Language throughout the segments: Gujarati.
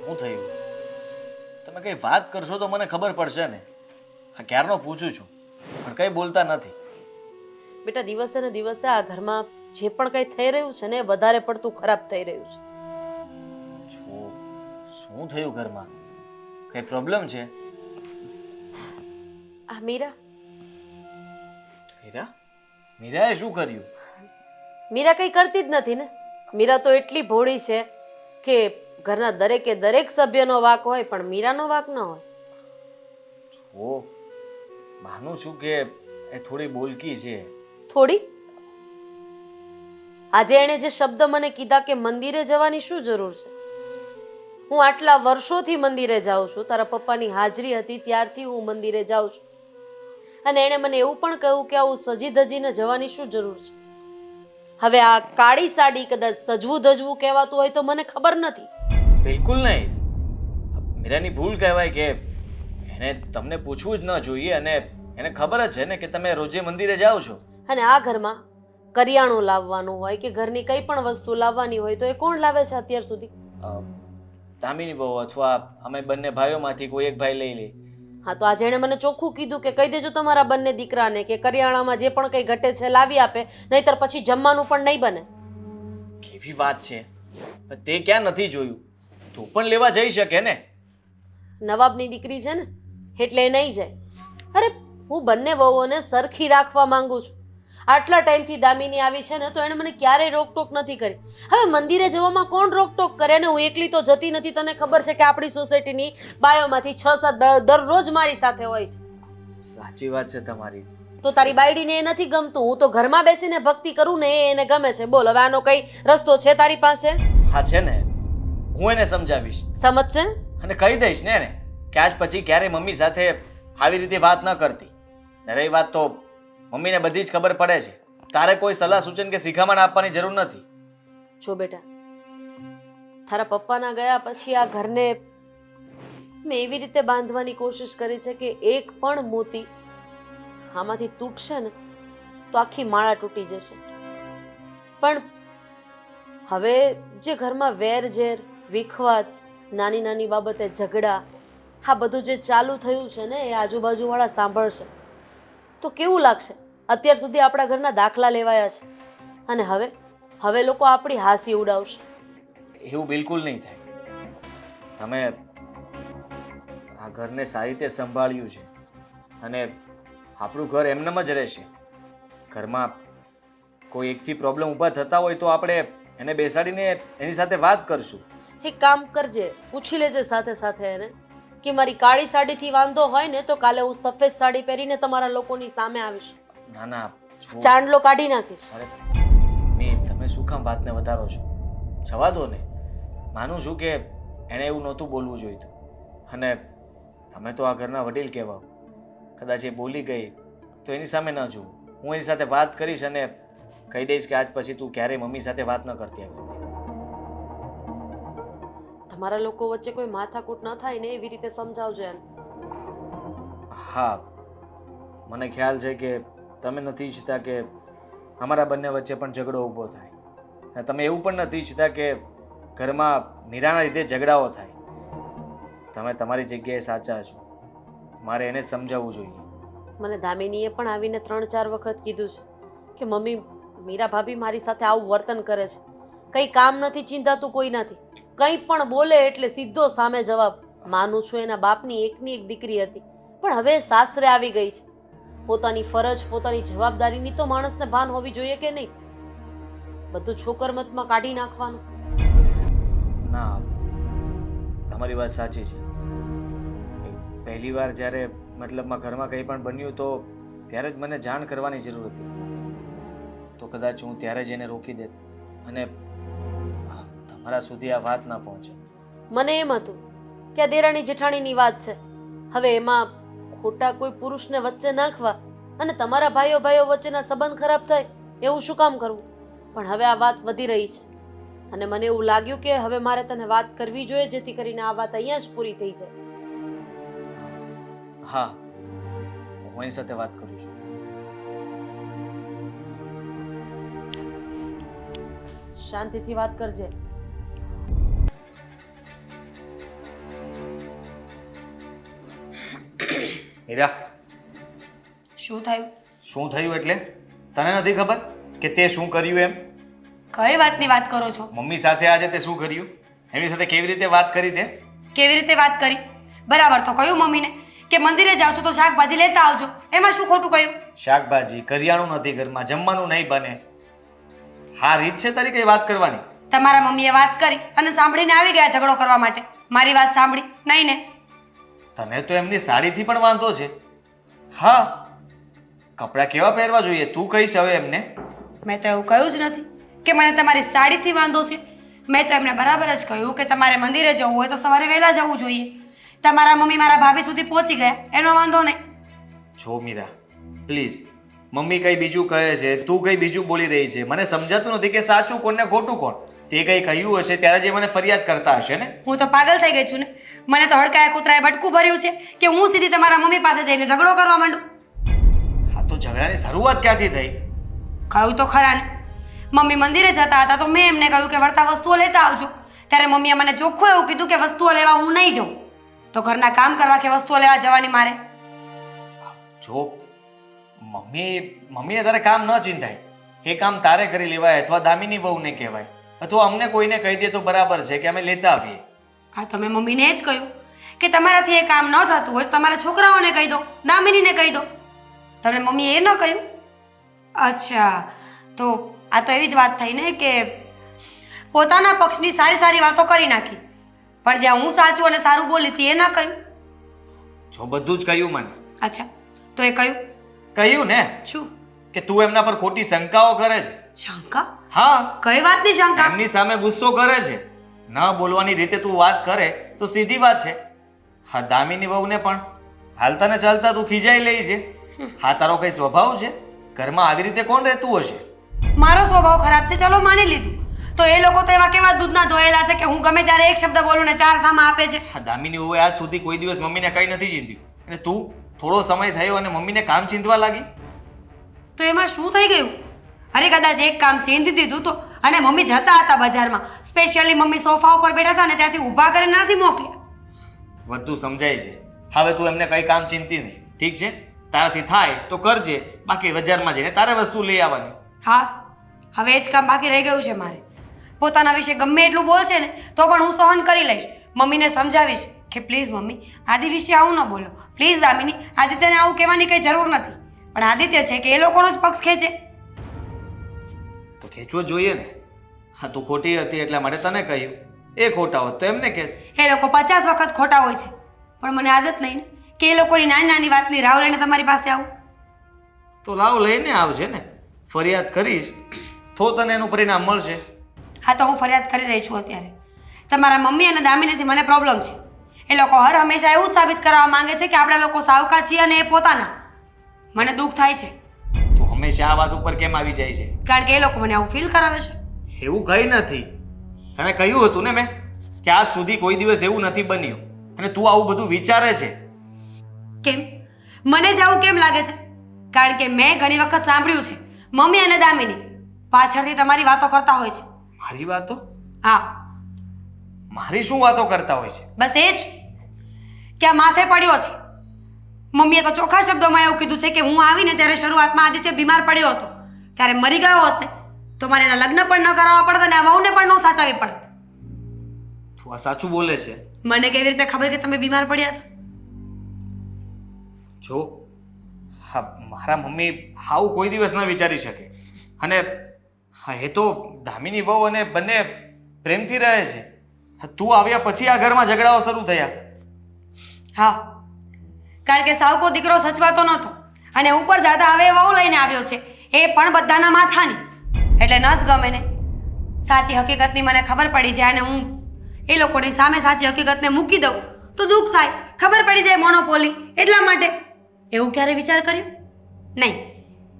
શું થયું? તમે કઈ વાત કરશો તો મને ખબર પડશે ને. આ ક્યારનો પૂછું છું પણ કઈ બોલતા નથી. બેટા, દિવસે ને દિવસે આ ઘરમાં જે પણ કંઈ થઈ રહ્યું છે ને એ વધારે પડતું ખરાબ થઈ રહ્યું છે. શું થયું ઘરમાં? કઈ પ્રોબ્લેમ છે? આ મીરા મીરા? મીરાએ શું કર્યું? મીરા કંઈ કરતી જ નથી ને. મીરા તો એટલી ભોળી છે કે ઘરના દરેકે દરેક સભ્યનો વાંક હોય પણ મીરાનો વાંક ન હોય. ઓ, માનું છું કે એ થોડી બોલકી છે. થોડી? આજે એણે જે શબ્દ મને કીધા કે મંદિરે જવાની શું જરૂર છે? હું આટલા વર્ષોથી મંદિરે જાઉં છું, તારા પપ્પાની હાજરી હતી ત્યારથી હું મંદિરે જાઉં છું, અને એણે મને એવું પણ કહ્યું કે આવું સજી ધજીને જવાની શું જરૂર છે? હવે આ કાળી સાડી કદાચ સજવું ધજવું કહેવાતું હોય તો મને ખબર નથી. બિલકુલ નહીં. મીરાની ભૂલ કહેવાય કે એને તમને પૂછવું જ ન જોઈએ, અને એને ખબર જ છે ને કે તમે રોજે મંદિરે જાઓ છો. અને આ ઘરમાં કરિયાણું લાવવાનું હોય કે ઘરની કઈ પણ વસ્તુ લાવવાની હોય તો એ કોણ લાવે છે અત્યાર સુધી? દામિની બહુ અથવા અમે બંને ભાઈઓમાંથી કોઈ એક ભાઈ લઈ લે. હા, તો આજે એણે મને ચોખ્ખું કીધું કે કહી દેજો તમારા બંને દીકરાને કે કરિયાણામાં જે પણ કંઈ ઘટે છે લાવી આપે, નહીતર પછી જમવાનું પણ નહીં બને. કેવી વાત છે! તે ક્યાં નથી જોયું? તું પણ લેવા જઈ શકે ને. નવાબની દીકરી છે ને એટલે એ નહીં જાય. અરે, હું બંને વહુઓને સરખી રાખવા માંગુ છું. આટલા ટાઈમથી દામિની આવી છે ને તો એણે મને ક્યારેય રોકટોક નથી કરી. હવે મંદિરે જવામાં કોણ રોકટોક કરે ને? હું એકલી તો જતી નથી. તને ખબર છે કે આપણી સોસાયટીની બાયોમાંથી 6-7 દરરોજ મારી સાથે હોય છે. સાચી વાત છે તમારી. તો તારી બાયડીને એ નથી ગમતું? હું તો ઘરમાં બેસીને ભક્તિ કરું ને એ એને ગમે છે. બોલ, હવે આનો કઈ રસ્તો છે તારી પાસે? હા છે ને, હું એને સમજાવીશ. સમજશે? અને કહી દઈશ ને એને કે આજ પછી ક્યારે મમ્મી સાથે આવી રીતે વાત ન કરતી. ને રહી વાત તો મમ્મીને બધી જ ખબર પડે છે. તારે કોઈ સલાહ સૂચન કે શિખામણ આપવાની જરૂર નથી. જો બેટા, તારા પપ્પાના ગયા પછી આ ઘરને મેં એવી રીતે બાંધવાની કોશિશ કરી છે કે એક પણ મોતી આમાંથી તૂટશે ને તો આખી માળા તૂટી જશે. પણ હવે જે ઘરમાં વેર ઝેર, વિખવાદ, નાની નાની બાબતે ઝઘડા, આ બધું જે ચાલુ થયું છે ને એ આજુબાજુવાળા સાંભળશે તો કેવું લાગશે? અત્યાર સુધી આપણા ઘરના દાખલા લેવાયા છે અને હવે લોકો આપણી હાસી ઉડાવશે. એવું બિલકુલ નહીં થાય. તમે આ ઘરને સારી રીતે સંભાળ્યું છે અને આપણું ઘર એમનેમ જ રહેશે. ઘરમાં કોઈ એકથી પ્રોબ્લેમ ઊભા થતા હોય તો આપણે એને બેસાડીને એની સાથે વાત કરશું. એક કામ કરજે, પૂછી લેજે સાથે સાથે એને કે મારી કાળી સાડીથી વાંધો હોય ને તો કાલે હું સફેદ સાડી પહેરીને તમારા લોકોની સામે આવીશ. ના ના, ચાંદલો કાઢી નાખીશ. અરે મી, તમે શું કામ વાતને વધારો છો? જવા દો ને. માનું છું કે એણે એવું નહોતું બોલવું જોઈતું, અને તમે તો આ ઘરના વડીલ કહેવાઓ. કદાચ એ બોલી ગઈ તો એની સામે ન જુઓ. હું એની સાથે વાત કરીશ અને કહી દઈશ કે આજ પછી તું ક્યારેય મમ્મી સાથે વાત ન કરતી આવી. તમારા લોકો વચ્ચે કોઈ માથાકૂટ ન થાય ને એવી રીતે સમજાવજો એને. હા, મને ખ્યાલ છે કે તમે નથી ઈચ્છતા કે અમારા બંને વચ્ચે પણ ઝઘડો ઊભો થાય, અને તમે એવું પણ નથી ઈચ્છતા કે ઘરમાં મીરાના લીધે ઝઘડાઓ થાય. તમે તમારી જગ્યાએ સાચા છો. મારે એને જ સમજાવવું જોઈએ. મને દામિનીએ પણ આવીને 3-4 વખત કીધું છે કે મમ્મી, મીરા ભાભી મારી સાથે આવું વર્તન કરે છે, કંઈ કામ નથી ચિંતાતું કોઈનાથી, કંઈ પણ બોલે એટલે સીધો સામે જવાબ. માનું છું એના બાપની એકની એક દીકરી હતી, પણ હવે સાસરે આવી ગઈ છે. પોતાની ફરજ, પોતાની જવાબદારીની તો માણસને ભાન હોવી જોઈએ કે નહીં? બધું છોકરમતમાં કાઢી નાખવાનું. ના, તમારી વાત સાચી છે. પહેલી વાર જ્યારે મતલબમાં ઘરમાં કંઈ પણ બન્યું તો ત્યારે જ મને જાણ કરવાની જરૂર હતી. તો કદાચ હું ત્યારે જ એને રોકી દેત અને તમારા સુધી આ વાત ના પહોંચે. મને એમ હતું કે આ દેરાણી જેઠાણીની વાત છે, હવે એમાં ખોટા કોઈ પુરુષને વચ્ચે નાખવા અને તમારા ભાઈઓ વચ્ચેના સંબંધ ખરાબ થાય એવું શું કામ કરવું? પણ હવે આ વાત વધી રહી છે અને મને એવું લાગ્યું કે હવે મારે તને વાત કરવી જોઈએ જેથી કરીને આ વાત અહીંયા જ પૂરી થઈ જાય. હા, હું એની સાથે વાત કરું છું. શાંતિથી વાત કરજે. મીરા, શું થયું? શું થયું એટલે તને નથી ખબર કે તે શું કર્યું એમ? કઈ વાતની વાત કરો છો? મમ્મી સાથે આજે તે શું કર્યું? એમની સાથે કેવી રીતે વાત કરી તે? કેવી રીતે વાત કરી? બરાબર તો કહ્યું મમ્મીને કે મંદિરે જાવ છો તો શાકભાજી લેતા આવજો. એમાં શું ખોટું કહ્યું? શાકભાજી કરિયાણું નથી ઘરમાં, જમવાનું નહીં બને. હા, રીત છે તારી કઈ વાત કરવાની? તમારા મમ્મીએ વાત કરી અને સાંભળીને આવી ગયા ઝઘડો કરવા માટે. મારી વાત સાંભળી નહીં ને? તને તો એમની સાડીથી પણ વાંધો છે. હા, કપડાં કેવા પહેરવા જોઈએ તું કહીશ હવે એમને? મેં તો એવું કહ્યું જ નથી કે મને તમારી સાડીથી વાંધો છે. મેં તો એમને બરાબર જ કહ્યું કે તમારે મંદિરે જવું હોય તો સવારે વહેલા જવું જોઈએ. તમારા મમ્મી મારા ભાભી સુધી પહોંચી ગયા એનો વાંધો નહીં. જો મીરા, પ્લીઝ, મમ્મી કઈ બીજું કહે છે, તું કઈ બીજું બોલી રહી છે. મને સમજાતું નથી કે સાચું કોણ ને ખોટું કોણ. તે કઈ કહ્યું હશે ત્યારે જે મને ફરિયાદ કરતા હશે ને. હું તો પાગલ થઈ ગઈ છું ને. મને તો હડકાયા કૂતરાએ બટકું ભર્યું છે કે હું સીધી તમારા મમ્મી પાસે જઈને ઝઘડો કરવા માંડું. હા, તો ઝઘડાની શરૂઆત ક્યાંથી થઈ? કહ્યું તો ખરા ને. મમ્મી મંદિરે જતા હતા તો મેં એમને કહ્યું કે વળતા વસ્તુઓ લેતા આવજો. ત્યારે મમ્મીએ મને ચોખ્ખું એવું કીધું કે વસ્તુઓ લેવા હું નહીં જાઉં. તો ઘરના કામ કરવા કે વસ્તુઓ લેવા જવાની મારે? જો મમ્મીને તારે કામ ન ચિંતાય, એ કામ તારે કરી લેવાય અથવા દામિની વહુને કહેવાય અથવા અમને કોઈને કહી દે તો બરાબર છે કે અમે લેતા આવીએ. હા, તમે મમ્મીને એ જ કહ્યું કે તમારાથી એ કામ ન થતું હોય તો તમારા છોકરાઓને કહી દો, દામિનીને કહી દો. તમને મમ્મીએ એ ન કહ્યું? અચ્છા, તો આ તો એવી જ વાત થઈ ને કે પોતાના પક્ષની સારી સારી વાતો કરી નાખી, પણ જ્યાં હું સાચું અને સારું બોલી હતી એ ના કહ્યું. જો બધું જ કહ્યું મને. અચ્છા, તો એ કહ્યું ને શું? કે તું એમના પર ખોટી શંકાઓ કરે છે. શંકા? હા, કઈ વાતની શંકા? એમની સામે ગુસ્સો કરે છે. ન બોલવાની રીતે તું વાત કરે તો સીધી વાત છે. હા, દામિની વહુને પણ હાલતા ને ચાલતા તું ખીજાઈ લઈ છે. હા, તારો કઈ સ્વભાવ છે? ઘરમાં આવી રીતે કોણ રહેતું હશે? મારો સ્વભાવ ખરાબ છે, ચલો માની લીધું. તો એ લોકો તો એવા કેવા દૂધના ધોયેલા છે કે હું ગમે ત્યારે એક શબ્દ બોલું ને ચાર સામા આપે છે. હા, દામિની વહુએ આજ સુધી કોઈ દિવસ મમ્મીને કઈ નથી ચીંધ્યું અને તું થોડો સમય થયો અને મમ્મીને કામ ચીંધવા લાગી. તો એમાં શું થઈ ગયું? અરે કદાચ એક કામ ચીંધી દીધું તો, અને મમ્મી જતા હતા બજારમાં, સ્પેશિયલી મમ્મી સોફા ઉપર બેઠા હતા ને ત્યાંથી ઊભા કરીને નથી મોકલ્યા. બધું સમજાય છે. હવે તું એમને કઈ કામ ચિંતી નહીં, ઠીક છે? તારાથી થાય તો કરજે, બાકી બજારમાં જઈને તારે વસ્તુ લઈ આવવાની. હા, હવે એ જ કામ બાકી રહી ગયું છે મારે. પોતાના વિશે ગમે એટલું બોલશે ને તો પણ હું સહન કરી લઈશ. મમ્મીને સમજાવીશ કે પ્લીઝ મમ્મી, આદિ વિશે આવું ન બોલો. પ્લીઝ દામિની, આદિત્યને આવું કહેવાની કંઈ જરૂર નથી. પણ આદિત્ય છે કે એ લોકોનો જ પક્ષ ખેંચે તો ખેંચવો જોઈએ ને. હા, તું ખોટી હતી એટલા માટે તને કહ્યું. એ ખોટા હોત તો એમને કે. એ લોકો 50 વખત ખોટા હોય છે, પણ મને આદત નહીં ને કે એ લોકોની નાની નાની વાતની રાવ લઈને તમારી પાસે આવું. તો લાવ લઈને આવજે ને. ફરિયાદ કરીશ તો તને એનું પરિણામ મળશે. હા, તો હું ફરિયાદ કરી રહી છું અત્યારે. તમારા મમ્મી અને દામિનીથી મને પ્રોબ્લેમ છે. એ લોકો હર હંમેશા એવું જ સાબિત કરવા માંગે છે કે આપણે લોકો સાવકા છીએ અને એ પોતાના. મને દુઃખ થાય છે. તું હંમેશા આ વાત ઉપર કેમ આવી જાય છે? કારણ કે એ લોકો મને આવું ફીલ કરાવે છે. એવું કંઈ નથી. તને કહ્યું હતું ને મેં કે આજ સુધી કોઈ દિવસ એવું નથી બન્યું અને તું આવું બધું વિચારે છે. કેમ? મને જ આવું કેમ લાગે છે? કારણ કે મેં ઘણી વખત સાંભળ્યું છે મમ્મી અને દામિની પાછળથી તમારી વાતો કરતા હોય છે. મારી વાતો? હા. મારી શું વાતો કરતા હોય છે? બસ એ જ કે આ માથે પડ્યો છે. મમ્મીએ તો ચોખ્ખા શબ્દોમાં એવું કીધું છે કે હું આવીને ત્યારે શરૂઆતમાં આદિત્ય બીમાર પડ્યો હતો, ત્યારે મરી ગયો હોત ને તો મારે એના લગ્ન પણ ન કરાવવા પડત અને આ વહુને પણ ન સાચવવી પડત. તું આ સાચું બોલે છે? મને કેવી રીતે ખબર કે તમે બીમાર પડ્યા હતા? જો હા, મારા મમ્મી આવું કોઈ દિવસ ન વિચારી શકે. અને હા, એ તો દામિની વહુ અને બંને પ્રેમથી રહે છે. તું આવ્યા પછી આ ઘરમાં ઝઘડાઓ શરૂ થયા. હા, કારણ કે સાવકો દીકરો સચવાતો નહોતો અને ઉપર જાતા હવે વહુ લઈને આવ્યો છે, એ પણ બધાના માથાની. એટલે ન જ ગમે ને. સાચી હકીકતની મને ખબર પડી જાય અને હું એ લોકોની સામે સાચી હકીકતને મૂકી દઉં તો દુઃખ થાય. ખબર પડી જાય મોનોપોલી, એટલા માટે. એવું ક્યારે વિચાર કર્યો? નહીં,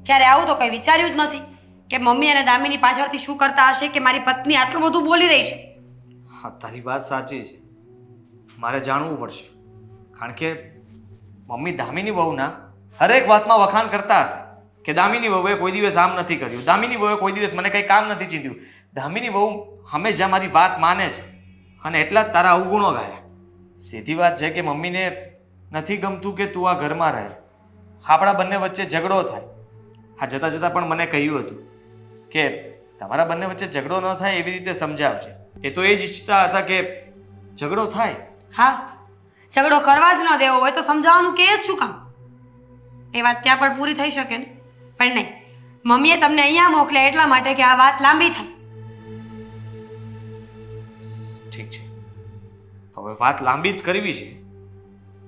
ક્યારે આવું તો કંઈ વિચાર્યું જ નથી કે મમ્મી અને દામિની પાછળથી શું કરતા હશે કે મારી પત્ની આટલું બધું બોલી રહી છે. હા, તારી વાત સાચી છે. મારે જાણવું પડશે. કારણ કે મમ્મી દામિની વહુના હરેક વાતમાં વખાણ કરતા હતા કે દામિની વહુએ કોઈ દિવસ આમ નથી કર્યું, દામિની વહુએ કોઈ દિવસ મને કંઈ કામ નથી ચીંધ્યું. દામિની વહુ હંમેશા મારી વાત માને છે અને એટલા જ તારા અવગુણો ગાયા. સીધી વાત છે કે મમ્મીને નથી ગમતું કે તું આ ઘરમાં રહે, આપણા બંને વચ્ચે ઝઘડો થાય. હા, જતાં જતાં પણ મને કહ્યું હતું કે તમારા બંને વચ્ચે ઝઘડો ન થાય એવી રીતે સમજાવજે. એ તો એ જ ઈચ્છતા હતા કે ઝઘડો થાય. હા, ઝઘડો કરવા જ ન દેવો હોય તો સમજાવવાનું કે જ શું કામ? એ વાત ત્યાં પણ પૂરી થઈ શકે ને. પણ નહીં, મમ્મીએ તમને અહીંયા મોકલ્યા એટલા માટે કે આ વાત લાંબી થાય. ઠીક છે, તો હવે વાત લાંબી જ કરવી છે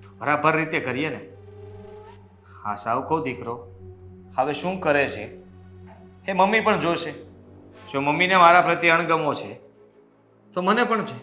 તો બરાબર રીતે કરીએ ને. હા, સાવકો દીકરો હવે શું કરે છે એ મમ્મી પણ જોશે. જો મમ્મીને મારા પ્રત્યે અણગમો છે તો મને પણ છે.